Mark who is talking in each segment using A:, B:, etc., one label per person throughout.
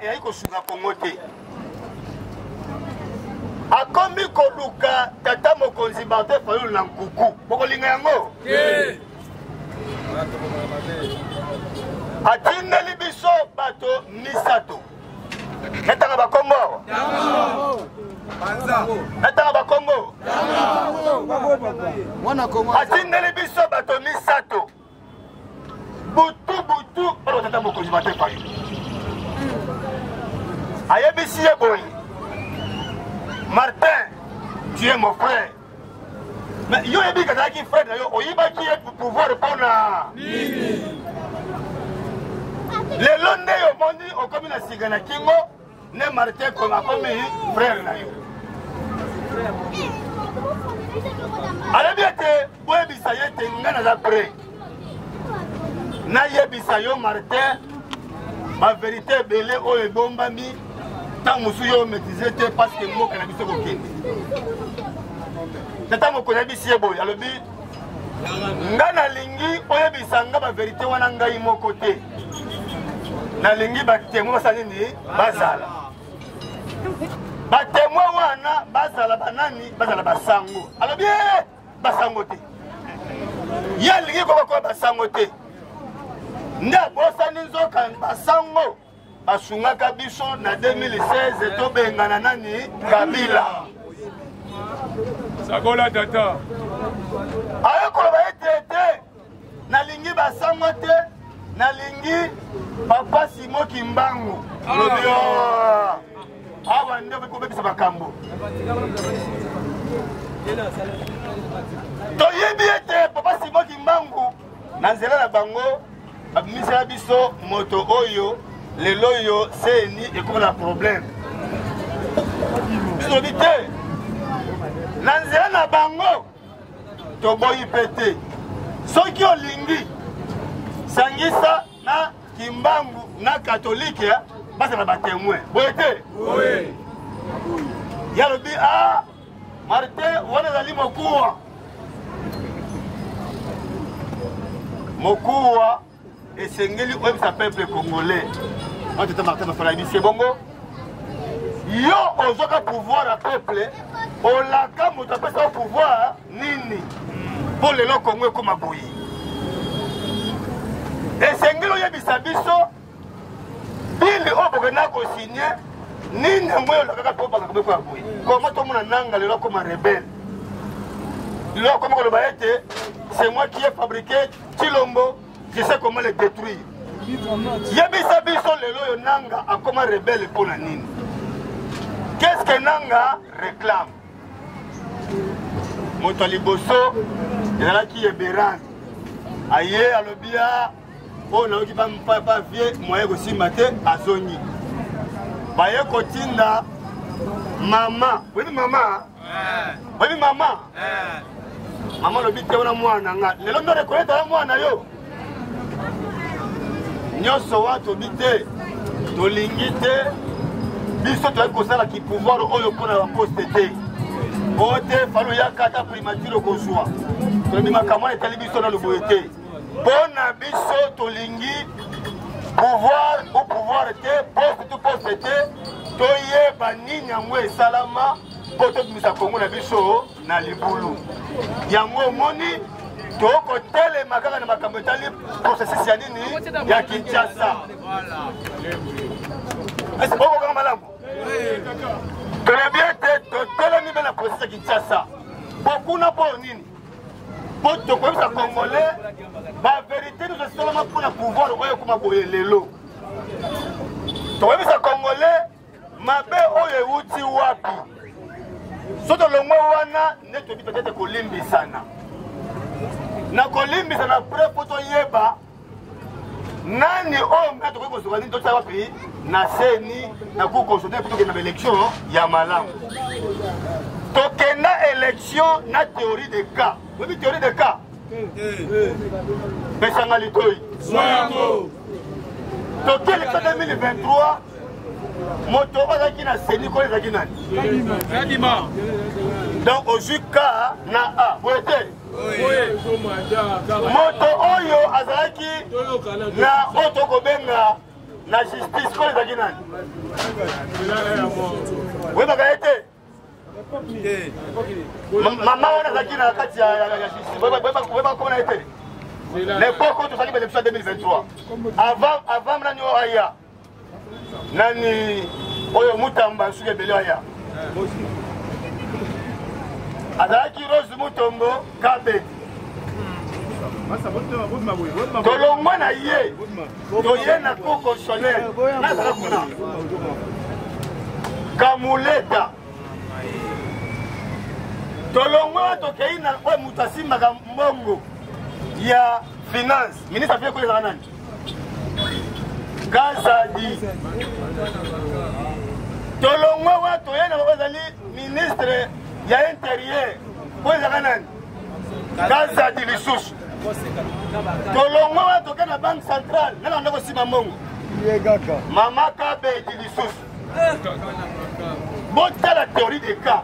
A: et aiko sunga kongote. Akomi koluka tata mokonzi Martin Fayulu na nkuku. Boko linga yango? Atindeli biso bato misato. Natanga bakombo. Natanga bakombo. Atindeli biso bato misato. Butu oyo tata mokonzi Martin Fayulu. Ayebisi ye boyi. Martin, tu es mon frère. Mais yo ebi kazaki frère na yo oyibaki ye pouvoir pona. Le londe yo mondi okomi na sigana kingo ne Martin comme akomi frère na yo. Alabiate boyebisa ye te ngana za pré. Na yebisa yo Martin ma vérité belé oyo ebombami. Tant que yo maîtrisé parce que moi kana biso kokende. Tata mo kona bisi ebo ya lobi. Ngana lingi oyebisa nga ba vérité wana ngai moko te. Na lingi ba témoin basali ni bazala. Ba témoin wana bazala banani bazala basango. Alobi basango te. Ya lingi ko basango te. Nda bosa ni nzoka basango. Asungaka biso na 2016 tobengana nani Kabila.
B: Sagola tata.
A: Ayo koloba etete na lingi basango te na lingi papa Simo Kimbangu. Lobio. Awa ndebe ko bebisa bakambo. To yebi ete papa Simo Kimbangu na nzela na bango abimisa biso moto oyo les loyaux, c'est ni et comme un problème. Solité. Nanzela na bango. Toboyi pété. Ceux qui ont lingi. Sangisa na Kimbangu na catholique. Basa na batémoin. Boyete. Oui. Yalobi ah. Martin wana zali mokuwa. Mokuwa. Et Sengeli ou sa peuple congolais. On te Martin Fayulu c'est bongo. Yo ozoka pouvoir à peuple. Olaka moto pesa pouvoir nini. Pour les locaux congolais comme aboyi. Et Sengeli oyebisa biso. Bili obogena ko signer nini ngoyo lokaka po baka ko aboyi. Comment tout monde nanga les locaux comme rebelle. Là comme on le baete, c'est moi qui ai fabriqué Chilombo. Je sais comment les détruire. Yebisa biso lelo yo nanga a comment rebelle pour la nini. Qu'est-ce que nanga réclame? Motali bosso, il y a qui est béran. Aye alobia, on a qui pas vieux, moyen aussi maté azoni. Baye kotinda maman. Oui maman. Oui maman. Maman lobi te wana mwana nga. Lelo ndo reconnaître mwana yo. Nyoso watu bite tolingi te biso to ekosala ki pouvoir oyo pona ba poste te bote falo yakata primature kozwa to bima kamone tali biso na luboete pona biso tolingi pouvoir au pouvoir te poste te to yeba nini yango esalama poto bimisa Kongo na biso na libulu yango moni toko tele makaka na makambo etali processus ya nini ya Kinshasa. Est-ce que vous avez malamu? Très bien, tele ni na processus ya Kinshasa. Beaucoup na pour nini? Pour to comme ça congolais, ba vérité nous est seulement pour le pouvoir oyo kuma boye lelo. To comme ça congolais, mabe oyo uti wapi? Soto longwa wana neto bi peut-être ko limbisana. Na kolimbisa na pre photo yeba nani o mbeto ko kozwa ni to tsawa pi na seni na ku consulter plutôt que na élection ya malamu to kena élection na théorie de cas. Oui théorie de cas besanga litoi soyamo to quel 2023 moto ozaki na seni ko ezaki nani Kadima donc au juka na a boete moto oyo azalaki na oto kobenga na justice ko ezalaki nani oyebaka ye te mama wana azalaki na kati ya justice oyebaka komona ye te l'époque oyo tozalaki baélection 2023 avant nani oyo aya nani oyo mutamba suki ebele aya azalaki Rose Mutombo Kabedi tolongwa na ye toye na cour constitutionnelle nazala kuna Kamuleta tolongwa tokei na oyo moto asimbaka mbongo ya finance ministre afie koyo ezaka nani Kazadi tolongwa wa toye na bako ezali ministre ya intérieur koyo ezaka nani Kazadi lisusu tolongwa wa toke na banque centrale nana ndako nsima mbongo mama Kabedi lisusu botala théorie de cas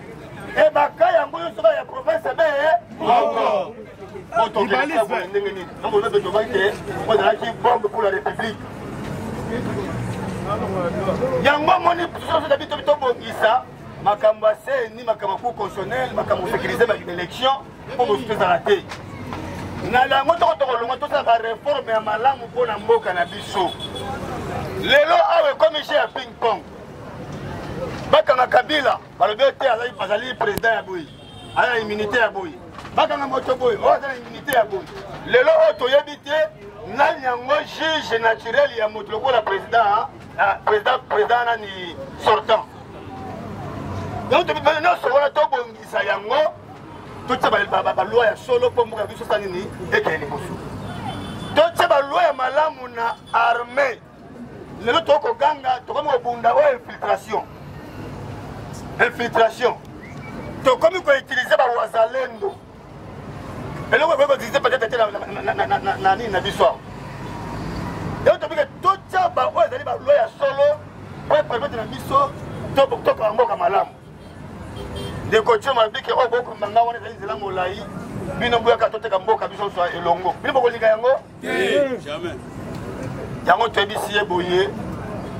A: e baka yango nyonso ba ya province be ozalaki bombe pour la république yango moni sosozabi tobongisa makambo ya seni makambo cour constitutionnel makambo sécuriser baélection mpo mosusu ezala te na yango tokolongwa tosala bareforme ya malamu mpo na mboka na biso lelo awa ekomi jeu ya ping pong bakanga Kabila balobi te azali président ya boyi aza na immunité ya boyi bakanga moto boyi oyo aza na immunité ya boyi lelo oyo toyebi te nani yango juge naturel ya moto lokola président nani sortant yango tobibe nyonso wana tobongisa yango totia baloi ya solo mpo mboka biso sa nini ekele liboso totia baloi ya malamu na armée lelo tokoganga tokomi kobunda oyo infiltration tokomi koutilize bawazalendo eloko ekoki koutilize peut-être te na nini na biso awa yango tobike totia oyo ezali baloi ya solo oyo permettre na biso tokoka mboka malamu ndeko tio mabike oyo bokomanga wana ezali nzela molai bino boyaka toteka mboka biso nyonso elongo bino bokolinga yango yango toyebisi ye boye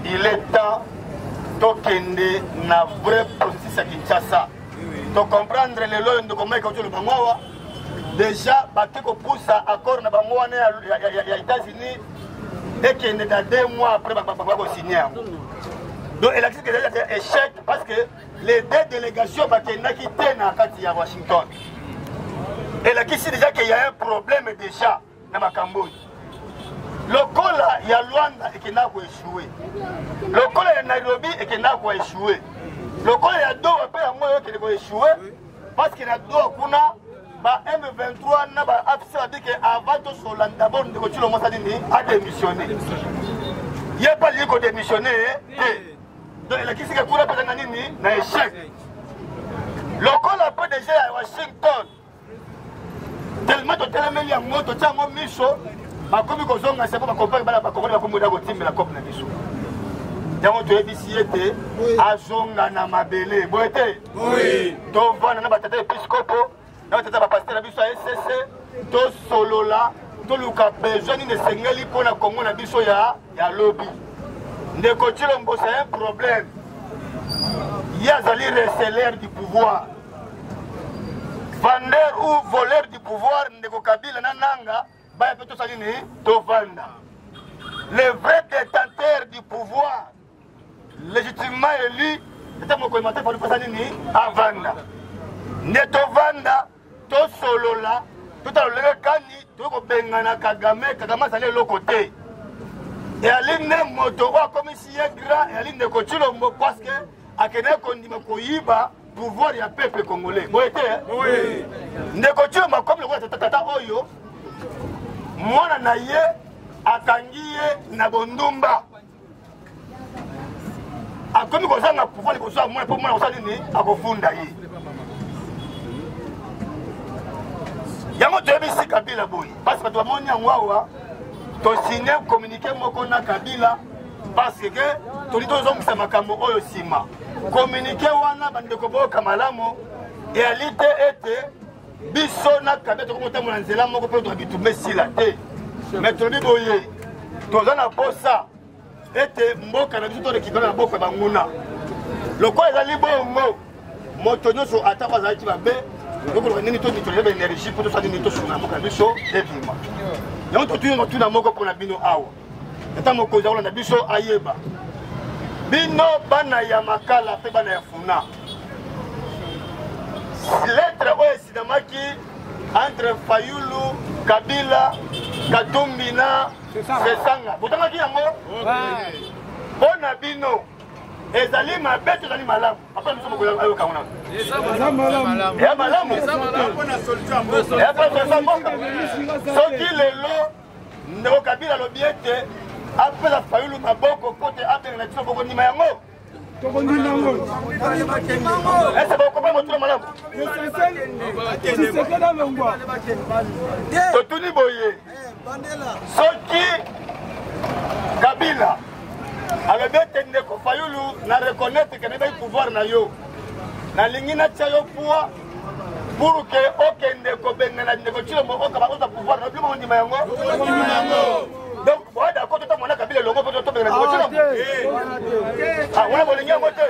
A: il est temps tokende na vrai processus ya Kinshasa to comprendre lelo oyo ndeko maika otyo lobango awa déjà bake kopusa accord na bango wana ya États-Unis ekende na 2 mois après bakosigne yango donc élection ezali échec parce que les 2 délégations bakendaki te na kati ya Washington elakisi déjà qu'il y a un problème déjà na makambo oyo lokola ya Luanda ekenda koéchouer lokola ya Nairobi ekenda koéchouer lokola ya Doha pe yango oyo ekende koéchouer parce que na Doha kuna ba M23 na ba afisa babike avant tosola d'abord ndeko tshilo mosa nini a démissionné ye pa liye ko démissionné donc elakisi ke kuna pesa na nini na échec lokola pe déjà ya Washington tellement totelemeli yango totya yango miso bakomi kozonga se mpo bakompare bana bakongoli bakomoda kotimbela cope na biso yango toyebisi ye te azonga na mabele boye te tovanda na batata episkopo na batata bapaster na biso ya ecc tosolola toluka besoin nini esengeli mpo na kongo na biso ya lobi ndeko tshilombo c'est un problème ye azali recelaire du pouvoir vendeur ou voleur du pouvoir ndeko Kabila na nanga baya pe tosali ni tovanda les vrais détenteurs du pouvoir légitimement élu ete mokoyi mate fali pasani ni avanda nde tovanda tosolola totaloleke kani tokobengana Kagame azali eloko te eyali nde moto oyo akomisi ye grand eyali ndeko Tshilombo parce que akende kondima koyiba pouvoir ya peuple congolais boye te ndeko Tshilombo akomi lokola tata oyo mwana na ye akangi ye na bondumba akomi kozanga pouvoir liboso ya mwana mpo mwana kosala nini akofunda ye yango toyebisi Kabila boye parce que tomoni yango awa tosigne communiqué moko na Kabila parce que toli tozongisa makambo oyo nsima communiqué wana bandeko boyoka malamu eyali te ete biso na Kabila tokomotambola nzela moko mpe tokabitume sila te mais tolobi boye toza na posa ete mboka na biso to rekipera na boka banguna lokola ezali bongo moto nyonso ata bazalaki babe lokoloka nini to mitolele baénergie mpo tosali nini tosunga na mboka na biso evima yango totuyongo tuna moko mpona bino awa ata mokonzi akolanda biso ayeba bino bana ya makala mpe bana ya funa lettre oyo esinamaki entre Fayulu, Kabila, Katumbi na Sesanga. Botangaki yango? Bona bino. Ezali mabe ezali malamu. Apa nous sommes ayo kauna. Malamu. Ya malamu. Ya pas ça moka. Soki lelo ndeko Kabila lobiete apela Fayulu maboko kote apela na tino boko nima yango. Est-ce que vous comprenez tout le malade? Totuni boye. Soki Kabila avait bien ndeko Fayulu na reconnaître que n'est pouvoir na yo. Na lingina tsayo pouvoir pour que okende ko benna ndeko tshilo mo okaba ota pouvoir na bimo ndima yango. Donc, voilà, d'accord, tout le monde a Kabila le longo pour tout le monde. Ah, on a volé un moté.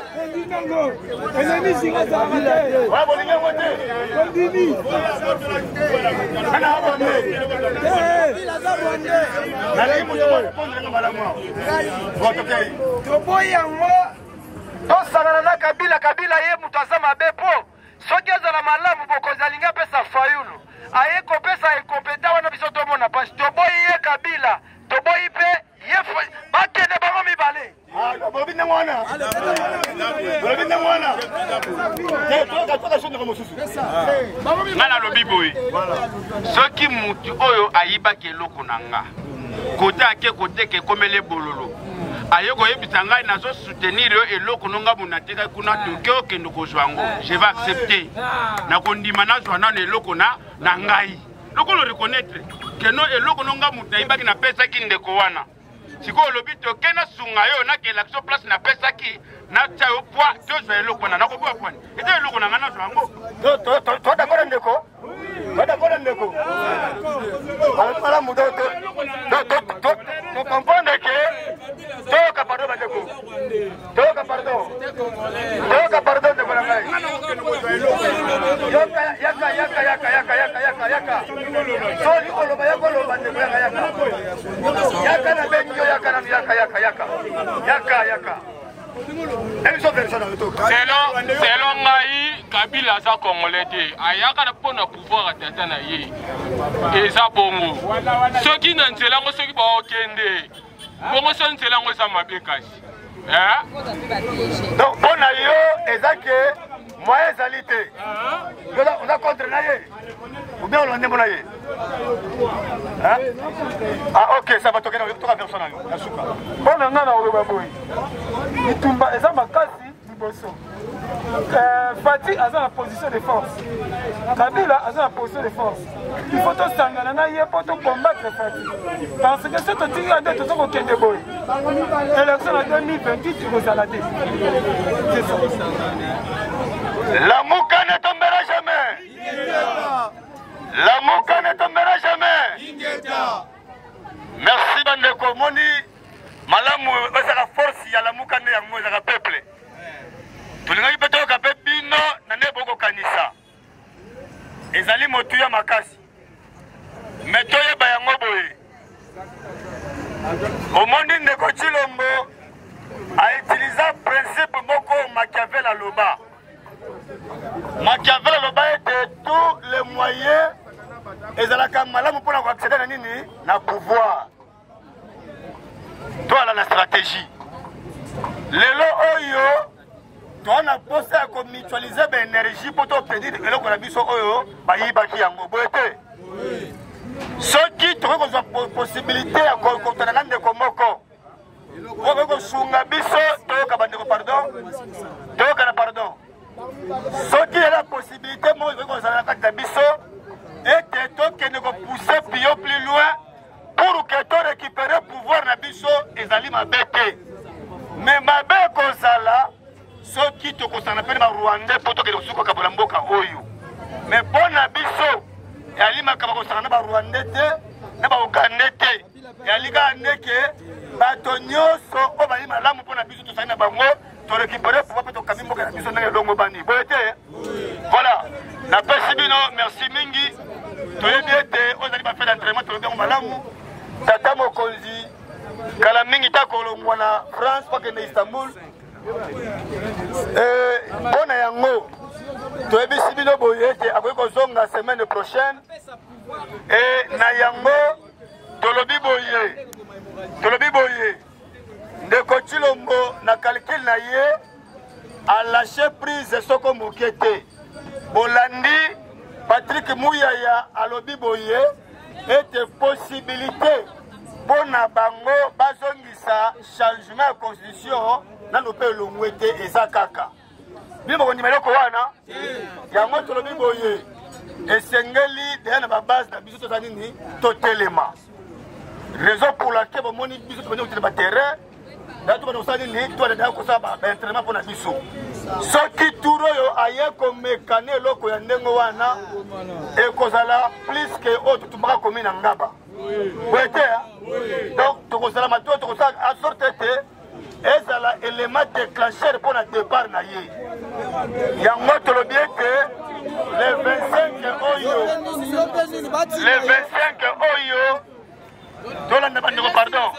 A: On a volé un moté.
B: Kabila ye mutazama bepo. Soki azala malamu bokozalinga pesa Fayulu. Aye kopesa ekopeta wana biso tomona parce que boye Kabila. Toboyi pe yefo bakene bango mibale.
A: Ah, bobina mwana. Bobina mwana. Toka shonga mosusu.
C: Ngana lobi boy. Soki mutu oyo ayiba ke loko nanga. Kota ke kote ke komele bololo. Ayoko yebisa ngai nazo soutenir yo eloko nonga munateka kuna toke okendo kozwango. Je vais accepter. Na kondima nazwa na eloko na ngai. Loko lo reconnaître que non eloko nonga muta ibaki na pesa ki ndeko wana. Siko lobi toke na sunga yo na ke l'action place na pesa ki na tsayo poa to zwa eloko na ko poa kwani. Ete eloko na ngana zwango.
A: To d'accord ndeko. To d'accord ndeko. Ala mudo to comprendre que toka pardon ndeko. Toka pardon. Toka pardon ndeko na ngai. Yaka. Soli oloba yako loba ndeko yaka. Yaka na benyo yaka na yaka.
C: Selon ngai Kabila za Congolais te ayaka na pona pouvoir atata na ye eza bongo soki na nzela ngo soki ba okende bongo so nzela ngo za mabekasi
A: donc bona yo ezake moyen ezalité on a contre na ye ou bien on l'a ndembo na ye ah ok ça va toquer dans toute la personne na suka
B: Bona ngana oloba boy itumba eza makasi liboso Fati a la position de force. Kabila a la position de force. Il faut tout s'engager pour combattre Fati. Parce que si tu tires de tout ce qu'on a boy, l'élection en 2028, tu vas à la tête. C'est ça.
A: La mouka ne tombera jamais. La mouka ne tombera jamais. Merci Bandeko Moni. Malamu, c'est la force, il y a la mouka ne yango, c'est le peuple. Tulingai peto kape bino na neboko kanisa. Ezali motu ya makasi. Meto ye ba yango boye. Omondi ndeko Tshilombo a utilisé principe moko Machiavel aloba. Machiavel aloba était tous les moyens ezalaka malamu pona ko accéder na nini na pouvoir. Toi la stratégie. Lelo oyo on a posé à mutualiser l'énergie pour obtenir que l'on a vu sur eux, qui a mobilité. Ceux qui trouvent la possibilité à contrôler de Komoko, on sunga biso, pardon, ceux qui ont la possibilité, moi, je vais biso, et que nous pousser plus loin pour que tu récupères le pouvoir de biso et zali ma bête. Mais ma bête comme ça là. Ceux qui te concernent pas Rwandais pour que les soukas kabolamboka oyo. Mais bon abisso, et alima kabakossana ba Rwandais te, na ba Ougandais te. ya liga ndeke bato nyonso o bali malamu mpona biso tosali na bango torécupere pouvoir mpe tokami mboka na biso ndenge elongo bani boye te voilà napesi bino merci mingi toyebi ete ozali bafait d'entraînement tolobi yango malamu tata mokonzi kala mingi ta kolongwa na France pakende Istanbul mpona yango toyebisi bino boye ete akoki kozonga semaine prochaine na yango tolobi boye ndeko Tshilombo na calcul na ye alâche prise soko moke te bolandi Patrick Muyaya alobi boye ete possibilité mpona bango bazongisa changement ya constitution nano mpe elongwe te eza kaka bino bokondima eloko wana yango tolobi boye esengeli deya na babase na biso toza nini totelema raison pour laquelle bomoni biso tobandi kotela baterrain daa tobanda kosala nini toadedaya kosala baentraînement mpona biso soki tour oyo aye komekana eloko ya ndenge wana ekozala plus ke oyo totumbaka komi na ngaba boye te donc tokozala matoyo tokosala asorte te ezala élément déclencheur mpona départ na ye yango tolobi ete le 25 oyo tolanda bandeko pardon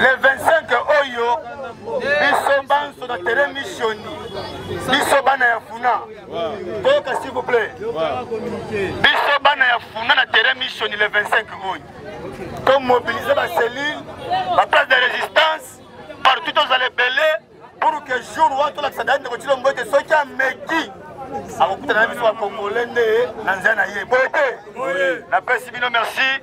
A: le 25 oyo biso banso na terrain missioni biso bana ya funa toyoka s'il vous plaît biso bana ya funa na terrain missioni le 25 oyo tomobilize bacellule baplace de résistance partout tozala ebele pour que jour wana tolakisa dai ndeko Tshilombo ete soki ameki akokutana na biso bakongole nde na nzela na ye boye te napesi bino merci